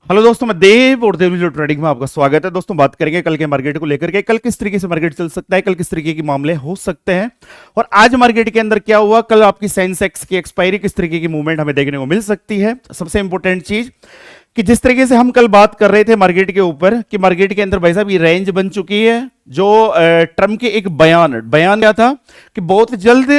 Hello दोस्तों, मैं देव और देव ट्रेडिंग में आपका स्वागत है। दोस्तों, बात करेंगे कल के मार्केट को लेकर के। कल किस तरीके से मार्केट चल सकता है, कल किस तरीके के मामले हो सकते हैं और आज मार्केट के अंदर क्या हुआ, कल आपकी सेंसेक्स की एक्सपायरी, किस तरीके की मूवमेंट हमें देखने को मिल सकती है। सबसे इंपॉर्टेंट चीज कि जिस तरीके से हम कल बात कर रहे थे मार्केट के ऊपर कि मार्केट के अंदर भाई साहब ये रेंज बन चुकी है। जो ट्रम्प के एक बयान क्या था कि बहुत जल्द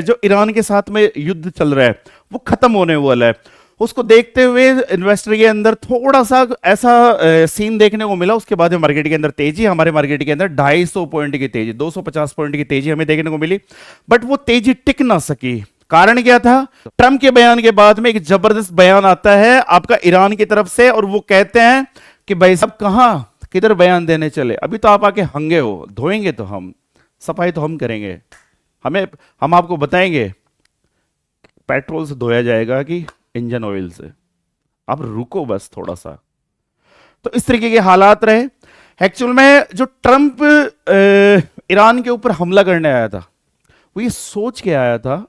जो ईरान के साथ में युद्ध चल रहा है वो खत्म होने वाला है। उसको देखते हुए इन्वेस्टर के अंदर थोड़ा सा ऐसा सीन देखने को मिला। उसके बाद में मार्केट के अंदर तेजी, हमारे मार्केट के अंदर 250 पॉइंट की तेजी, 250 पॉइंट की तेजी हमें देखने को मिली, बट वो तेजी टिक ना सकी। कारण क्या था? ट्रम्प के बयान के बाद में एक जबरदस्त बयान आता है आपका ईरान की तरफ से, और वो कहते हैं कि भाई साहब कहां किधर बयान देने चले, अभी तो आप आके हंगे हो, धोएंगे तो हम, सफाई तो हम करेंगे, हम आपको बताएंगे पेट्रोल से धोया जाएगा कि इंजन ऑयल से, आप रुको बस थोड़ा सा। तो इस तरीके के हालात रहे। एक्चुअल में जो ट्रंप ईरान के ऊपर हमला करने आया था वो ये सोच के आया था,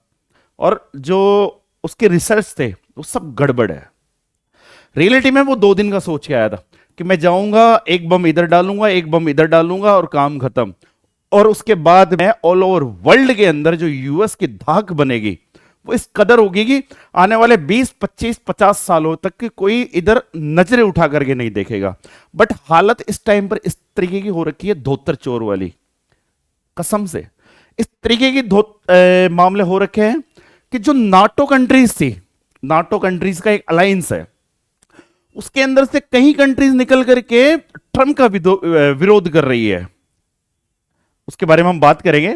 और जो उसके रिसर्च थे वो सब गड़बड़ है। रियलिटी में वो 2 दिन का सोच के आया था कि मैं जाऊंगा, एक बम इधर डालूंगा, एक बम इधर डालूंगा और काम खत्म। और उसके बाद में ऑल ओवर वर्ल्ड के अंदर जो यूएस की धाक बनेगी वो इस कदर होगी कि आने वाले 20, 25, 50 सालों तक की कोई इधर नजरें उठा करके नहीं देखेगा। बट हालत इस टाइम पर इस तरीके की हो रखी है, धोतर चोर वाली, कसम से इस तरीके की मामले हो रखे हैं कि जो नाटो कंट्रीज थी, नाटो कंट्रीज का एक अलायंस है, उसके अंदर से कई कंट्रीज निकल करके ट्रंप का विरोध कर रही है। उसके बारे में हम बात करेंगे।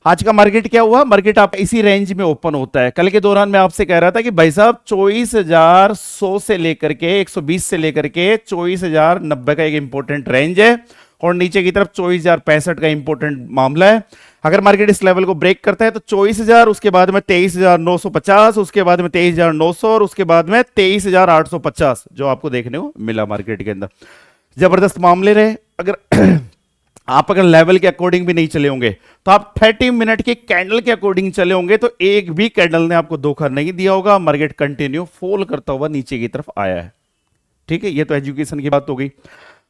आज का मार्केट क्या हुआ? मार्केट आप इसी रेंज में ओपन होता है। कल के दौरान मैं आपसे कह रहा था कि भाई साहब 24,100 से लेकर के 120 से लेकर के 24,090 का एक इंपॉर्टेंट रेंज है, और नीचे की तरफ 24,065 का इंपॉर्टेंट मामला है। अगर मार्केट इस लेवल को ब्रेक करता है तो 24,000, उसके बाद में 23,950, उसके बाद में 23,900 और उसके बाद में 23,850 जो आपको देखने को मिला मार्केट के अंदर। जबरदस्त मामले रहे। अगर आप अगर लेवल के अकॉर्डिंग भी नहीं चले होंगे तो आप 30 मिनट के कैंडल के अकॉर्डिंग चले होंगे तो एक भी कैंडल ने आपको धोखा नहीं दिया होगा। मार्केट कंटिन्यू फॉल करता हुआ नीचे की तरफ आया है। ठीक है, ये तो एजुकेशन की बात हो गई।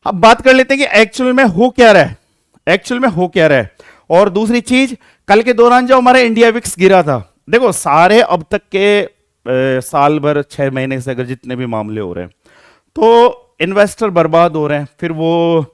अब बात कर लेते हैं कि एक्चुअल में हो क्या रहा है, एक्चुअल में हो क्या रहा है। और दूसरी चीज, कल के दौरान जो हमारे इंडिया विक्स गिरा था, देखो सारे अब तक के साल भर 6 महीने से अगर जितने भी मामले हो रहे हैं तो इन्वेस्टर बर्बाद हो रहे हैं। फिर वो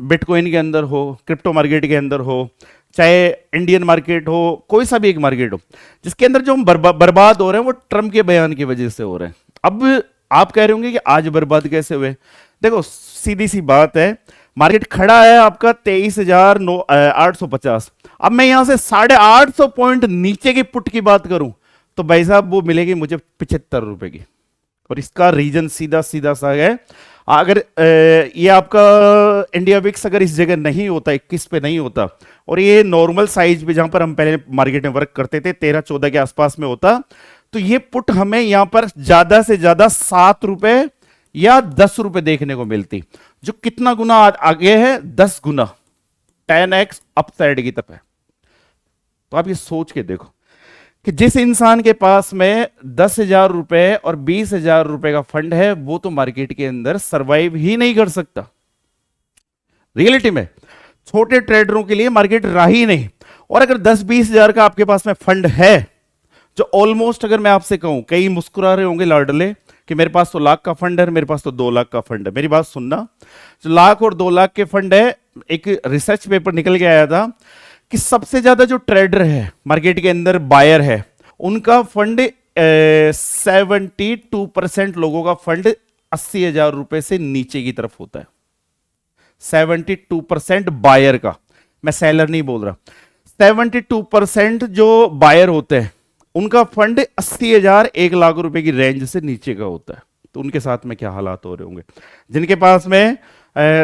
बिटकॉइन के अंदर हो, क्रिप्टो मार्केट के अंदर हो, चाहे इंडियन मार्केट हो, कोई सा भी एक मार्केट हो, जिसके अंदर जो हम बर्बाद हो रहे हैं वो ट्रम्प के बयान की वजह से हो रहे हैं। अब आप कह रहे होंगे कि आज बर्बाद कैसे हुए? देखो सीधी सी बात है, मार्केट खड़ा है आपका 23,850। अब मैं यहां से 850 पॉइंट नीचे की पुट की बात करूं तो भाई साहब वो मिलेगी मुझे 75 रुपए की। और इसका रीजन सीधा सीधा सा है, अगर ये आपका इंडिया विक्स अगर इस जगह नहीं होता, 21 पे नहीं होता, और ये नॉर्मल साइज पे जहां पर हम पहले मार्केट में वर्क करते थे 13-14 के आसपास में होता, तो ये पुट हमें यहां पर ज्यादा से ज्यादा 7 रुपए या 10 रुपए देखने को मिलती, जो कितना गुना आगे है? 10 गुना, 10x अपसाइड की तरफ है। तो आप ये सोच के देखो कि जिस इंसान के पास में 10,000 रुपए और 20,000 रुपए का फंड है वो तो मार्केट के अंदर सरवाइव ही नहीं कर सकता। रियलिटी में छोटे ट्रेडरों के लिए मार्केट रहा ही नहीं। और अगर 10-20,000 का आपके पास में फंड है, जो ऑलमोस्ट, अगर मैं आपसे कहूं, कई मुस्कुरा रहे होंगे लाडले कि मेरे पास तो लाख का फंड है, मेरे पास तो 2 लाख का फंड है। मेरी बात सुनना, जो लाख और 2 लाख के फंड है, एक रिसर्च पेपर निकल के आया था कि सबसे ज्यादा जो ट्रेडर है मार्केट के अंदर, बायर है, उनका फंड 72% लोगों का फंड 80,000 रुपए से नीचे की तरफ होता है। 72% बायर का, मैं सेलर नहीं बोल रहा, 72% जो बायर होते हैं उनका फंड 80,000, 1 लाख रुपए की रेंज से नीचे का होता है। तो उनके साथ में क्या हालात हो रहे होंगे? जिनके पास में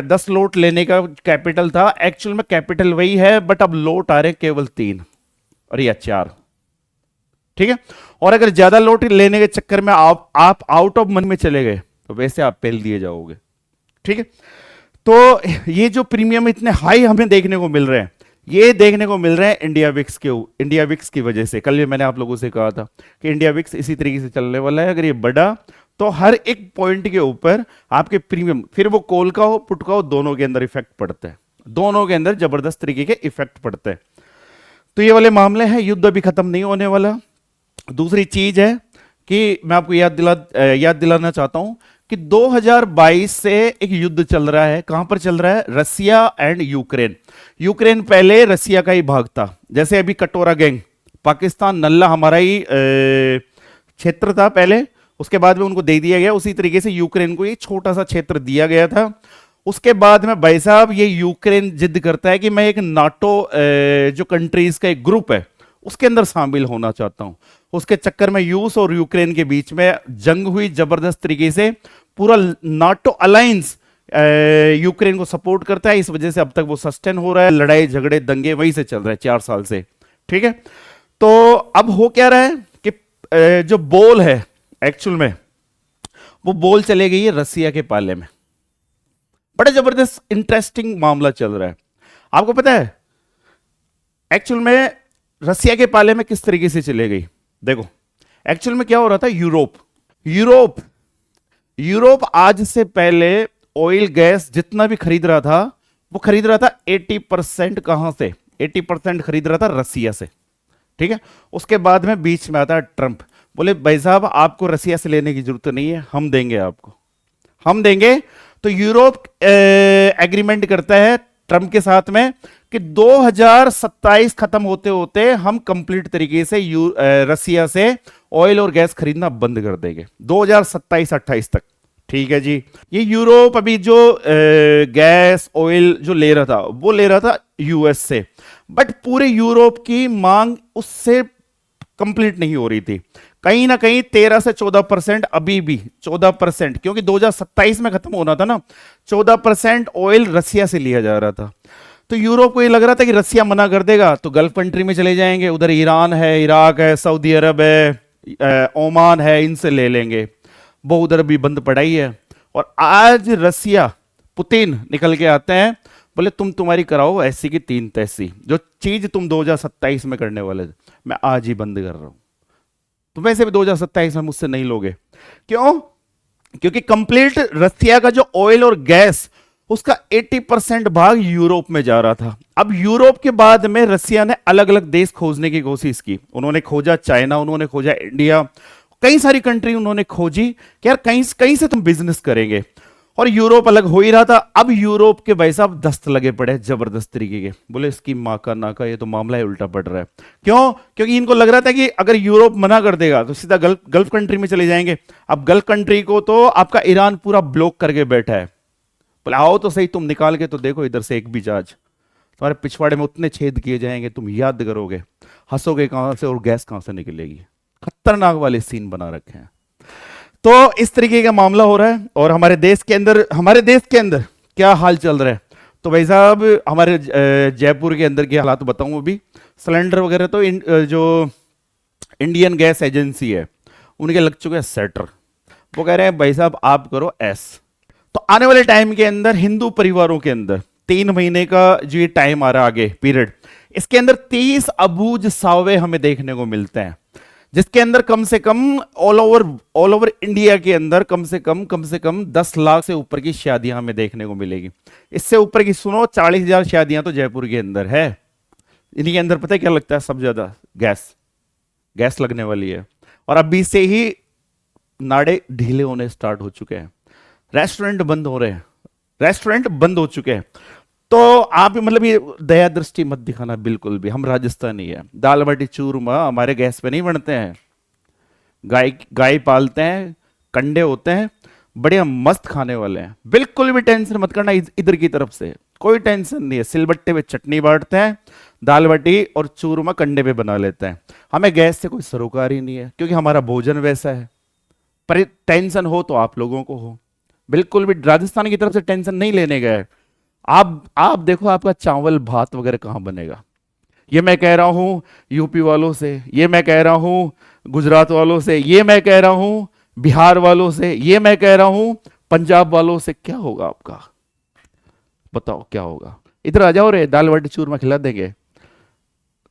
10 लोट लेने का कैपिटल था, एक्चुअल में कैपिटल वही है बट अब लोट आ रहे केवल 3 और या 4। ठीक है, और अगर ज्यादा लोट लेने के चक्कर में आप आउट ऑफ मनी में चले गए तो वैसे आप पेल दिए जाओगे। ठीक है, तो ये जो प्रीमियम इतने हाई हमें देखने को मिल रहे हैं, ये देखने को मिल रहे हैं इंडिया विक्स की वजह से। कल भी मैंने आप लोगों से कहा था कि इंडिया विक्स इसी तरीके से चलने वाला है। अगर ये बढ़ा तो हर एक पॉइंट के ऊपर आपके प्रीमियम, फिर वो कॉल का हो पुट का हो, दोनों के अंदर इफेक्ट पड़ता है, दोनों के अंदर जबरदस्त तरीके के इफेक्ट पड़ते हैं। तो ये वाले मामले हैं, युद्ध अभी खत्म नहीं होने वाला। दूसरी चीज है कि मैं आपको याद दिलाना चाहता हूं कि 2022 से एक युद्ध चल रहा है। कहां पर चल रहा है? Russia and Ukraine. यूक्रेन पहले रसिया का ही भाग था, जैसे अभी कटोरा गैंग, पाकिस्तान नल्ला हमारा ही क्षेत्र था पहले, उसके बाद में उनको दे दिया गया, उसी तरीके से यूक्रेन को ये छोटा सा क्षेत्र दिया गया था। उसके बाद में भाई साहब ये यूक्रेन जिद करता है कि मैं एक नाटो जो कंट्रीज का एक ग्रुप है उसके अंदर शामिल होना चाहता हूं। उसके चक्कर में रूस और यूक्रेन के बीच में जंग हुई जबरदस्त तरीके से। पूरा नाटो अलायंस यूक्रेन को सपोर्ट करता है, इस वजह से अब तक वो सस्टेन हो रहा है। लड़ाई झगड़े दंगे वहीं से चल रहे हैं 4 साल से, ठीक है। तो अब हो क्या रहा है कि जो बॉल है एक्चुअल में वो बॉल चले गई है रसिया के पाले में। बड़ा जबरदस्त इंटरेस्टिंग मामला चल रहा है। आपको पता है एक्चुअल में रसिया के पाले में किस तरीके से चले गई? देखो एक्चुअल में क्या हो रहा था, यूरोप आज से पहले ऑयल गैस जितना भी खरीद रहा था वो खरीद रहा था 80% कहां से? 80% खरीद रहा था रसिया से, ठीक है। उसके बाद में बीच में आता है ट्रंप, बोले भाई साहब आपको रसिया से लेने की जरूरत नहीं है, हम देंगे आपको, हम देंगे। तो यूरोप एग्रीमेंट करता है ट्रंप के साथ में कि 2027 खत्म होते होते हम कंप्लीट तरीके से रसिया से ऑयल और गैस खरीदना बंद कर देंगे 2027-28 तक, ठीक है जी। ये यूरोप अभी जो गैस ऑयल जो ले रहा था वो ले रहा था यूएस से, बट पूरे यूरोप की मांग उससे कंप्लीट नहीं हो रही थी। कहीं ना कहीं 13 से 14%, अभी भी 14%, क्योंकि 2027 में खत्म होना था ना, 14% ऑयल रसिया से लिया जा रहा था। तो यूरोप को ये लग रहा था कि रसिया मना कर देगा तो गल्फ कंट्री में चले जाएंगे, उधर ईरान है, इराक है, सऊदी अरब है, ओमान है, इनसे ले लेंगे, वो उधर भी बंद पड़ा ही है। और आज रसिया पुतिन निकल के आते हैं, बोले तुम्हारी कराओ ऐसी की 3 तैसी, जो चीज तुम 2027 में करने वाले मैं आज ही बंद कर रहा हूं। तो वैसे भी 2027 में मुझसे नहीं लोगे, क्यों? क्योंकि कंप्लीट रसिया का जो ऑयल और गैस उसका 80% भाग यूरोप में जा रहा था। अब यूरोप के बाद में रसिया ने अलग अलग देश खोजने की कोशिश की। उन्होंने खोजा चाइना, उन्होंने खोजा इंडिया, कई सारी कंट्री उन्होंने खोजी कि यार कहीं से तुम बिजनेस करेंगे, और यूरोप अलग हो ही रहा था। अब यूरोप के भाई साहब दस्त लगे पड़े जबरदस्त तरीके के, बोले इसकी मां का नाका, ये तो मामला ही उल्टा पड़ रहा है। क्यों? क्योंकि इनको लग रहा था कि अगर यूरोप मना कर देगा तो सीधा गल्फ कंट्री में चले जाएंगे। अब गल्फ कंट्री को तो आपका ईरान पूरा ब्लॉक करके बैठा है, बोले आओ तो सही, तुम निकाल के तो देखो इधर से एक भी जहाज, तुम्हारे पिछवाड़े में उतने छेद किए जाएंगे तुम याद करोगे, हंसोगे कहां से और गैस कहां से निकलेगी। खतरनाक वाले सीन बना रखे हैं। तो इस तरीके का मामला हो रहा है। और हमारे देश के अंदर क्या हाल चल रहा है? तो भाई साहब हमारे जयपुर के अंदर के हालात बताऊं। अभी सिलेंडर वगैरह तो जो इंडियन गैस एजेंसी है उनके लग चुके हैं सेटर, वो कह रहे हैं भाई साहब आप करो एस। तो आने वाले टाइम के अंदर हिंदू परिवारों के अंदर 3 महीने का जो ये टाइम आ रहा है आगे पीरियड, इसके अंदर 30 अबूझ सावे हमें देखने को मिलते हैं, जिसके अंदर कम से कम ऑल ओवर इंडिया के अंदर कम से कम 10 लाख से ऊपर की शादियां हमें देखने को मिलेगी। इससे ऊपर की सुनो 40,000 शादियां तो जयपुर के अंदर है। इन्हीं के अंदर पता है क्या लगता है? सब ज्यादा गैस लगने वाली है। और अभी से ही नाड़े ढीले होने स्टार्ट हो चुके हैं, रेस्टोरेंट बंद हो चुके हैं। तो आप मतलब ये दया दृष्टि मत दिखाना बिल्कुल भी, हम राजस्थानी है, दाल बाटी चूरमा हमारे गैस पे नहीं बनते हैं। गाय पालते हैं, कंडे होते हैं, बढ़िया मस्त खाने वाले हैं, बिल्कुल भी टेंशन मत करना। इधर की तरफ से कोई टेंशन नहीं है, सिलबट्टे पे चटनी बांटते हैं, दाल बाटी और चूरमा कंडे पे बना लेते हैं। हमें गैस से कोई सरोकार ही नहीं है, क्योंकि हमारा भोजन वैसा है। पर टेंशन हो तो आप लोगों को हो, बिल्कुल भी राजस्थान की तरफ से टेंशन नहीं लेने गए। आप देखो आपका चावल भात वगैरह कहां बनेगा। ये मैं कह रहा हूं यूपी वालों से, ये मैं कह रहा हूं गुजरात वालों से, ये मैं कह रहा हूं बिहार वालों से, ये मैं कह रहा हूं पंजाब वालों से। क्या होगा आपका? बताओ क्या होगा? इधर आ जाओ रे, दाल बाटी चूरमा खिला देंगे।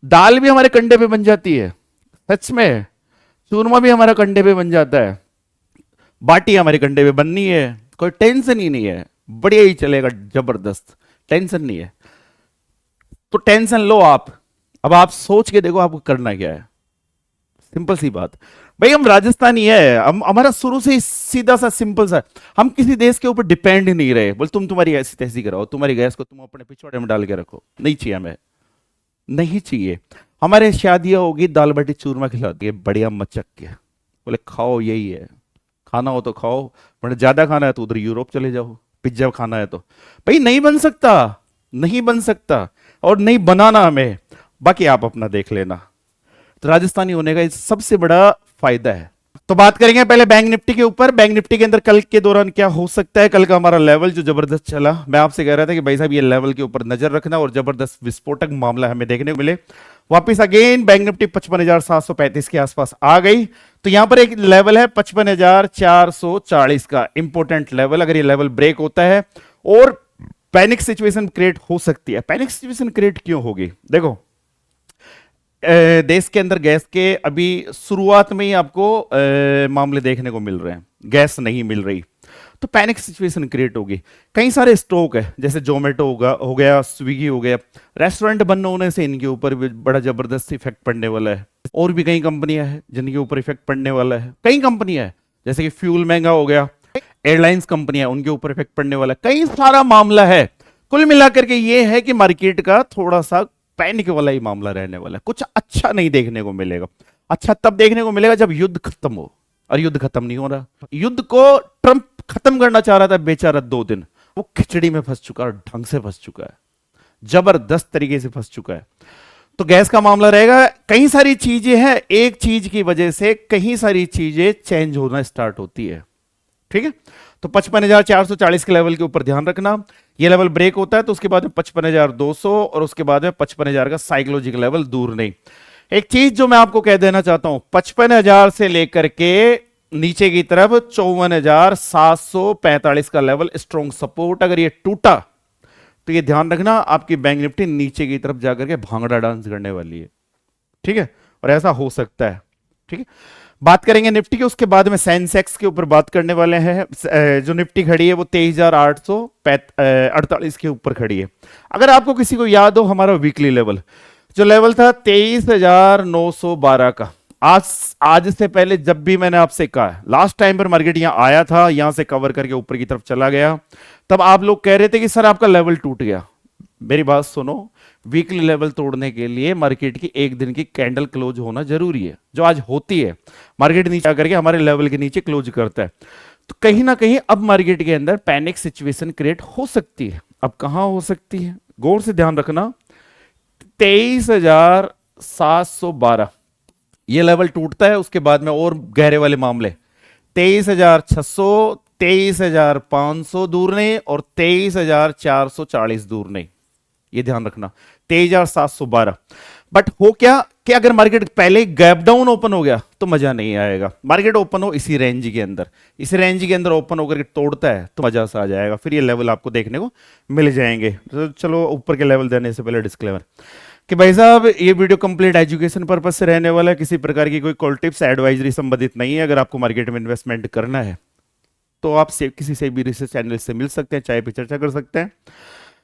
दाल भी हमारे कंडे पे बन जाती है, सच में। चूरमा भी हमारा कंडे पे बन जाता है। बाटी हमारे कंधे पे बननी है, कोई टेंशन ही नहीं है, बढ़िया ही चलेगा, जबरदस्त, टेंशन नहीं है। तो टेंशन लो आप, अब आप सोच के देखो आपको करना क्या है, सिंपल सी बात। भाई हम राजस्थानी है, हम हमारा शुरू से ही सीधा सा सिंपल सा, हम किसी देश के ऊपर डिपेंड ही नहीं रहे। बोल तुम तुम्हारी ऐसी तैसी कराओ, तुम्हारी गैस को तुम अपने पिछवाड़े में डाल के रखो, नहीं चाहिए हमें, नहीं चाहिए। हमारे शादियां होगी, दाल बाटी चूरमा खिलाती है बढ़िया मचक के, बोले खाओ यही है, खाना हो तो खाओ, वरना ज्यादा खाना है तो उधर यूरोप चले जाओ, पिज्जा खाना है तो। भाई नहीं बन सकता, नहीं बन सकता, और नहीं बनाना हमें, बाकी आप अपना देख लेना। तो राजस्थानी होने का ये सबसे बड़ा फायदा है। तो बात करेंगे पहले बैंक निफ्टी के ऊपर। बैंक निफ्टी के अंदर कल के दौरान क्या हो सकता है। कल का हमारा लेवल जो जबरदस्त चला, मैं आपसे कह रहा था कि भाई साहब ये लेवल के ऊपर नजर रखना, और जबरदस्त विस्फोटक मामला हमें देखने को मिले। वापिस अगेन बैंक निफ्टी 55,735 के आसपास आ गई। तो यहां पर एक लेवल है 55,440 का इंपॉर्टेंट लेवल। अगर ये लेवल ब्रेक होता है और पैनिक सिचुएशन क्रिएट हो सकती है। पैनिक सिचुएशन क्रिएट क्यों होगी, देखो देश के अंदर गैस के अभी शुरुआत में ही आपको मामले देखने को मिल रहे हैं, गैस नहीं मिल रही, तो पैनिक सिचुएशन क्रिएट होगी। कई सारे स्टॉक है, जैसे जोमेटो हो गया, स्विगी हो गया, रेस्टोरेंट बंद होने से इनके ऊपर भी बड़ा जबरदस्त इफेक्ट पड़ने वाला है। और भी कई कंपनियां हैं जिनके ऊपर इफेक्ट पड़ने वाला है, कई कंपनियां हैं, जैसे कि फ्यूल महंगा हो गया, एयरलाइंस कंपनियां, उनके ऊपर इफेक्ट पड़ने वाला है, कई सारा मामला है। कुल मिलाकर के ये है कि मार्केट का थोड़ा सा पैनिक वाला ही मामला रहने वाला है, कुछ अच्छा नहीं देखने को मिलेगा। अच्छा तब देखने को मिलेगा जब युद्ध खत्म हो, और युद्ध खत्म नहीं हो रहा। युद्ध को ट्रंप खत्म करना चाह रहा था बेचारा, 2 दिन वो खिचड़ी में फंस चुका है, ढंग से फंस चुका है, जबरदस्त तरीके से फंस चुका है। तो गैस का मामला रहेगा। कई सारी चीजें हैं, एक चीज की वजह से कई सारी चीजें चेंज होना स्टार्ट होती है, ठीक है। तो 55,440 के लेवल के ऊपर ध्यान रखना। ये लेवल ब्रेक होता है तो उसके बाद में 55,200 और उसके बाद में 55,000 का साइकोलॉजिकल लेवल दूर नहीं। एक चीज जो मैं आपको कह देना चाहता हूं, 55,000 से लेकर के नीचे की तरफ 54,745 का लेवल स्ट्रॉन्ग सपोर्ट। अगर ये टूटा तो ये ध्यान रखना आपकी बैंक निफ्टी नीचे की तरफ जाकर के भांगड़ा डांस करने वाली है, ठीक है, और ऐसा हो सकता है, ठीक है। बात करेंगे निफ्टी के, उसके बाद में सेंसेक्स के ऊपर बात करने वाले हैं। जो निफ्टी खड़ी है वो 23,848 के ऊपर खड़ी है। अगर आपको किसी को याद हो, हमारा वीकली लेवल जो लेवल था 23,912 का, आज से पहले जब भी मैंने आपसे कहा, लास्ट टाइम पर मार्केट यहां आया था, यहां से कवर करके ऊपर की तरफ चला गया, तब आप लोग कह रहे थे कि सर आपका लेवल टूट गया। मेरी बात सुनो, वीकली लेवल तोड़ने के लिए मार्केट की एक दिन की कैंडल क्लोज होना जरूरी है, जो आज होती है। मार्केट नीचे आकर के हमारे लेवल के नीचे क्लोज करता है, तो कहीं ना कहीं अब मार्केट के अंदर पैनिक सिचुएशन क्रिएट हो सकती है। अब कहां हो सकती है, गौर से ध्यान रखना। 23,712 ये लेवल टूटता है, उसके बाद में और गहरे वाले मामले 23,600, 23,500 दूर नहीं, और 23,440 दूर नहीं, ये ध्यान रखना। 23,712। बट हो क्या कि अगर मार्केट पहले गैप डाउन ओपन हो गया तो मजा नहीं आएगा। मार्केट ओपन हो इसी रेंज के अंदर, इसी रेंज के अंदर ओपन होकर के तोड़ता है तो मजा सा आ जाएगा, फिर ये लेवल आपको देखने को मिल जाएंगे। तो चलो ऊपर के लेवल देने से पहले डिस्क्लेमर कि भाई साहब ये वीडियो कंप्लीट एजुकेशन पर्पज से रहने वाला है, किसी प्रकार की कोई कॉल टिप्स एडवाइजरी संबंधित नहीं है। अगर आपको मार्केट में इन्वेस्टमेंट करना है तो आप किसी से भी रिसर्च एनालिस्ट से मिल सकते हैं, चाय पे चर्चा कर सकते हैं।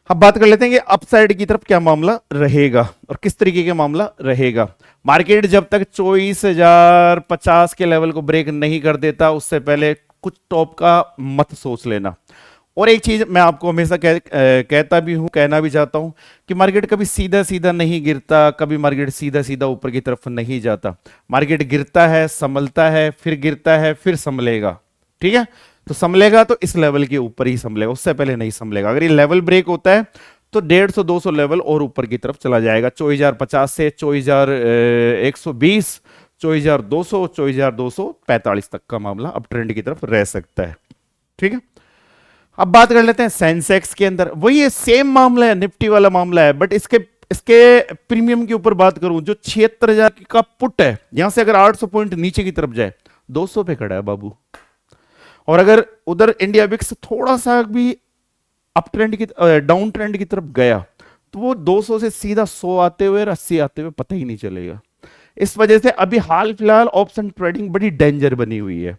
अब बात कर लेते हैं कि अपसाइड की तरफ क्या मामला रहेगा और किस तरीके का मामला रहेगा। मार्केट जब तक 24,050 के लेवल को ब्रेक नहीं कर देता, उससे पहले कुछ टॉप का मत सोच लेना। और एक चीज मैं आपको हमेशा कहता भी हूं, कहना भी चाहता हूं कि मार्केट कभी सीधा सीधा नहीं गिरता, कभी मार्केट सीधा सीधा ऊपर की तरफ नहीं जाता। मार्केट गिरता है, संभलता है, फिर गिरता है, फिर संभलेगा, ठीक है। तो संभलेगा तो इस लेवल के ऊपर ही संभलेगा, उससे पहले नहीं संभलेगा। अगर ये लेवल ब्रेक होता है तो 150-200 लेवल और ऊपर की तरफ चला जाएगा। 24,050 से 24,120, 24,200, 24,245 तक का मामला अब ट्रेंड की तरफ रह सकता है, ठीक है। अब बात कर लेते हैं सेंसेक्स के अंदर, वही सेम मामला है, निफ्टी वाला मामला है, बट इसके प्रीमियम के ऊपर बात करूं, जो 76,000 का पुट है, यहां से अगर 800 पॉइंट नीचे की तरफ जाए 200 पे खड़ा है बाबू। और अगर उधर इंडिया विक्स थोड़ा सा भी अप ट्रेंड की डाउन ट्रेंड की तरफ गया तो वो 200 से सीधा 100 आते हुए और 80 आते हुए पता ही नहीं चलेगा। इस वजह से अभी हाल फिलहाल ऑप्शन ट्रेडिंग बड़ी डेंजर बनी हुई है।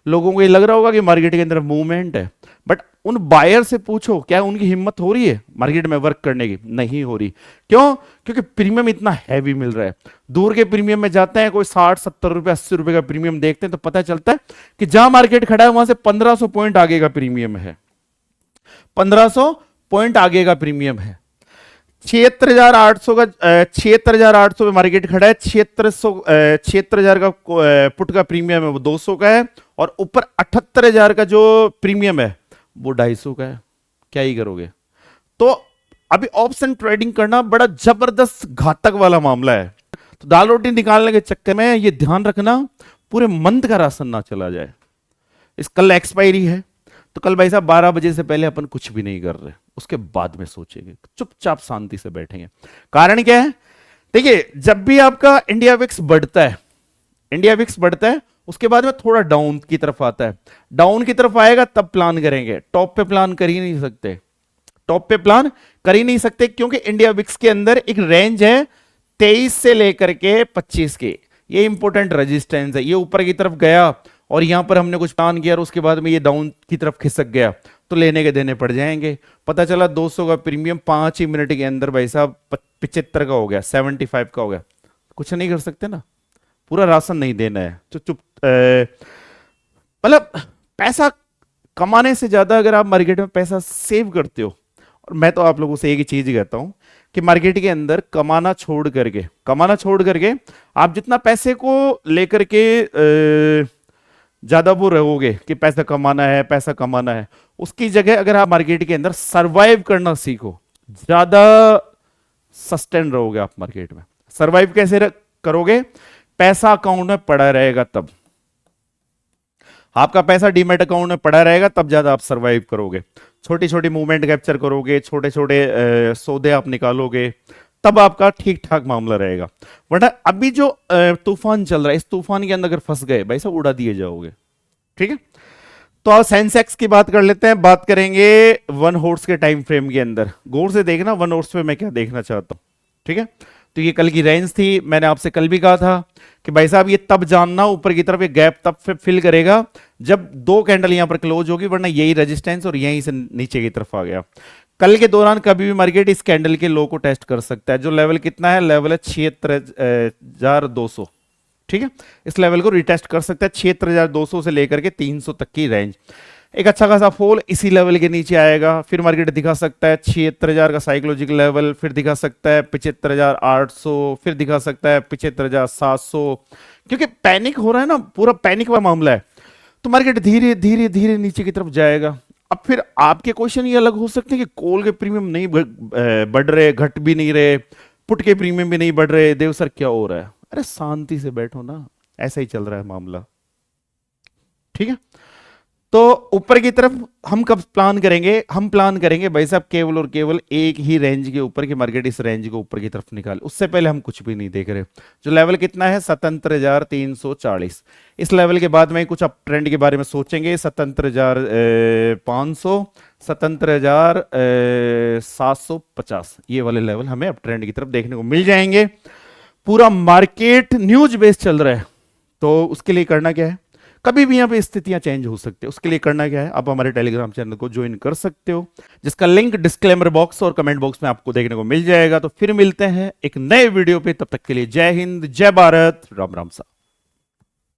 लोगों को ये लग रहा होगा कि मार्केट के अंदर मूवमेंट है, बट उन बायर से पूछो क्या उनकी हिम्मत हो रही है मार्केट में वर्क करने की? नहीं हो रही। क्यों? क्योंकि प्रीमियम इतना हैवी मिल रहा है। दूर के प्रीमियम में जाते हैं, कोई 60-70 रुपए 80 रुपए का प्रीमियम देखते हैं तो पता चलता है कि जहां मार्केट खड़ा है वहां से 1500 पॉइंट आगे का प्रीमियम है, 1500 पॉइंट आगे का प्रीमियम है। 76,800 का 76,800 पे मार्केट खड़ा है। 76,000 का पुट का प्रीमियम है वो 200 का है, और ऊपर 78,000 का जो प्रीमियम है वो 250 का है। क्या ही करोगे? तो अभी ऑप्शन ट्रेडिंग करना बड़ा जबरदस्त घातक वाला मामला है। तो दाल रोटी निकालने के चक्कर में ये ध्यान रखना पूरे मंथ का राशन ना चला जाए। इस कल एक्सपायरी है तो कल भाई साहब 12 बजे से पहले अपन कुछ भी नहीं कर रहे, उसके बाद में सोचेंगे, चुपचाप शांति से बैठेंगे। कारण क्या है? देखिए, जब भी आपका इंडिया विक्स बढ़ता है, इंडिया विक्स बढ़ता है, उसके बाद में थोड़ा डाउन की तरफ आता है। डाउन की तरफ आएगा तब प्लान करेंगे, टॉप पे प्लान कर ही नहीं सकते। टॉप पे प्लान कर ही नहीं सकते क्योंकि इंडिया विक्स के अंदर एक रेंज है 23 से लेकर के 25 के। ये इंपॉर्टेंट रेजिस्टेंस है। ये ऊपर की तरफ गया और यहां पर हमने कुछ प्लान किया और उसके बाद में ये डाउन की तरफ खिसक गया तो लेने के देने पड़ जाएंगे। पता चला 200 का प्रीमियम 5 ही मिनट के अंदर भाई साहब 75 का हो गया, 75 का हो गया। कुछ नहीं कर सकते ना, पूरा राशन नहीं देना है। तो चुप मतलब पैसा कमाने से ज्यादा अगर आप मार्केट में पैसा सेव करते हो, और मैं तो आप लोगों से एक ही चीज कहता हूं कि मार्केट के अंदर कमाना छोड़ करके आप जितना पैसे को लेकर के ज्यादा वो रहोगे कि पैसा कमाना है, उसकी जगह अगर आप मार्केट के अंदर सरवाइव करना सीखो, ज्यादा सस्टेन रहोगे आप मार्केट में। सरवाइव कैसे करोगे? पैसा अकाउंट में पड़ा रहेगा तब, आपका पैसा डीमेट अकाउंट में पड़ा रहेगा तब ज्यादा आप सरवाइव करोगे। छोटी छोटी मूवमेंट कैप्चर करोगे, छोटे छोटे सौदे आप निकालोगे, तब आपका ठीक ठाक मामला रहेगा। वरना अभी जो तूफान चल रहा है, इस तूफान के अंदर अगर फंस गए भाई साहब उड़ा दिए जाओगे। ठीक है, तो आप सेंसेक्स की बात कर लेते हैं। बात करेंगे 1 हॉर्स के टाइम फ्रेम के अंदर। गौर से देखना 1 हॉर्स पे मैं क्या देखना चाहता हूं। ठीक है, तो ये कल की रेंज थी। मैंने आपसे कल भी कहा था कि भाई साहब ये तब जानना ऊपर की तरफ ये गैप तब फिल करेगा जब 2 कैंडल यहां पर क्लोज होगी, वरना यही रेजिस्टेंस और यहीं से नीचे की तरफ आ गया। कल के दौरान कभी भी मार्केट इस कैंडल के लो को टेस्ट कर सकता है। जो लेवल कितना है? लेवल है 76,200। ठीक है, इस लेवल को रिटेस्ट कर सकता है। 76,200 से लेकर के 300 तक की रेंज। एक अच्छा खासा फॉल इसी लेवल के नीचे आएगा, फिर मार्केट दिखा सकता है 76,000 का साइकोलॉजिकल लेवल, फिर दिखा सकता है 75,800, फिर दिखा सकता है 75,700। क्योंकि पैनिक हो रहा है ना, पूरा पैनिक वाला मामला है, तो मार्केट धीरे धीरे धीरे नीचे की तरफ जाएगा। अब फिर आपके क्वेश्चन ये अलग हो सकते हैं कि कॉल के प्रीमियम नहीं बढ़ रहे, घट भी नहीं रहे, पुट के प्रीमियम भी नहीं बढ़ रहे, देव सर क्या हो रहा है? अरे शांति से बैठो ना, ऐसा ही चल रहा है मामला। ठीक है, तो ऊपर की तरफ हम कब प्लान करेंगे? हम प्लान करेंगे भाई साहब केवल और केवल एक ही रेंज के ऊपर की मार्केट इस रेंज को ऊपर की तरफ निकाले, उससे पहले हम कुछ भी नहीं देख रहे। जो लेवल कितना है? 77,340। इस लेवल के बाद में कुछ अप ट्रेंड के बारे में सोचेंगे। 77,500, 77,750, ये वाले लेवल हमें अप ट्रेंड की तरफ देखने को मिल जाएंगे। पूरा मार्केट न्यूज बेस्ड चल रहा है, तो उसके लिए करना क्या है? कभी भी यहां पे स्थितियां चेंज हो सकती है। उसके लिए करना क्या है? आप हमारे टेलीग्राम चैनल को ज्वाइन कर सकते हो, जिसका लिंक डिस्क्लेमर बॉक्स और कमेंट बॉक्स में आपको देखने को मिल जाएगा। तो फिर मिलते हैं एक नए वीडियो पे, तब तक के लिए जय हिंद, जय भारत, राम राम सा।